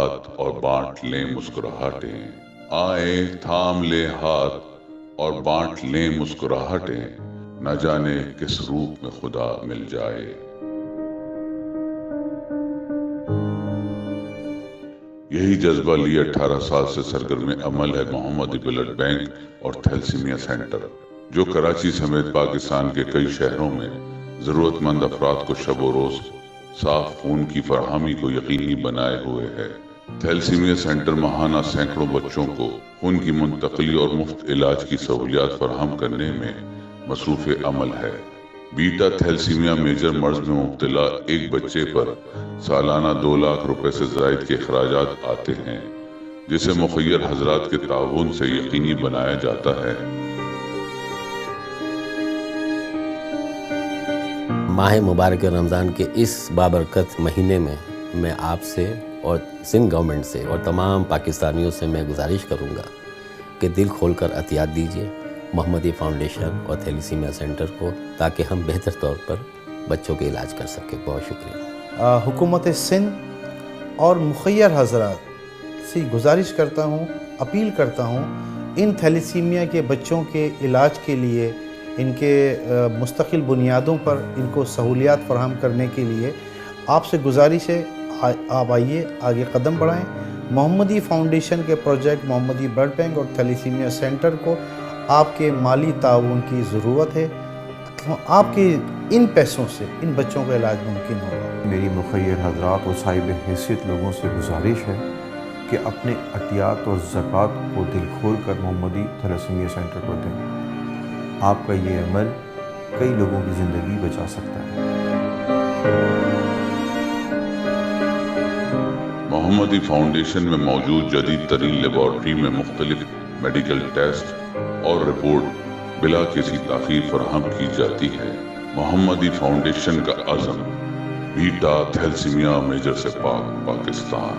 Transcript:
ہاتھ اور بانٹ لیں مسکراہٹیں، آئیں تھام لیں ہاتھ اور بانٹ لیں مسکراہٹیں، نہ جانے کس روپ میں خدا مل جائے۔ یہی جذبہ لیے 18 سال سے سرگرم عمل ہے محمدی بلڈ بینک اور تھیلسیمیا سینٹر، جو کراچی سمیت پاکستان کے کئی شہروں میں ضرورت مند افراد کو شب و روز صاف خون کی فراہمی کو یقینی بنائے ہوئے ہے۔ تھیلسیمیا سینٹر ماہانہ سینکڑوں بچوں کو خون کی منتقلی اور مفت علاج کی سہولیات فراہم کرنے میں مصروف عمل ہے۔ بیٹا تھیلسیمیا میجر مرض میں مبتلا ایک بچے پر سالانہ 2 لاکھ روپے سے زائد کے اخراجات آتے ہیں، جسے مخیر حضرات کے تعاون سے یقینی بنایا جاتا ہے۔ ماہ مبارک رمضان کے اس بابرکت مہینے میں میں آپ سے اور سندھ گورنمنٹ سے اور تمام پاکستانیوں سے میں گزارش کروں گا کہ دل کھول کر عطیات دیجیے محمدی فاؤنڈیشن اور تھیلیسیمیا سینٹر کو، تاکہ ہم بہتر طور پر بچوں کے علاج کر سکیں۔ بہت شکریہ۔ حکومت سندھ اور مخیر حضرات سے گزارش کرتا ہوں، اپیل کرتا ہوں، ان تھیلیسیمیا کے بچوں کے علاج کے لیے، ان کے مستقل بنیادوں پر ان کو سہولیات فراہم کرنے کے لیے آپ سے گزارش ہے، آپ آئیے، آگے قدم بڑھائیں۔ محمدی فاؤنڈیشن کے پروجیکٹ محمدی بلڈ بینک اور تھیلیسیمیا سینٹر کو آپ کے مالی تعاون کی ضرورت ہے۔ آپ کے ان پیسوں سے ان بچوں کا علاج ممکن ہوگا۔ میری مخیر حضرات اور صاحب حیثیت لوگوں سے گزارش ہے کہ اپنے عطیات اور زکوٰۃ کو دل کھول کر محمدی تھیلیسیمیا سینٹر کو دیں۔ آپ کا یہ عمل کئی لوگوں کی زندگی بچا سکتا ہے۔ محمدی فاؤنڈیشن میں موجود جدید ترین لیبارٹری میں مختلف میڈیکل ٹیسٹ اور رپورٹ بلا کسی تاخیر فراہم کی جاتی ہے۔ محمدی فاؤنڈیشن کا عزم، بیٹا تھیلسیمیا میجر سے پاک پاکستان۔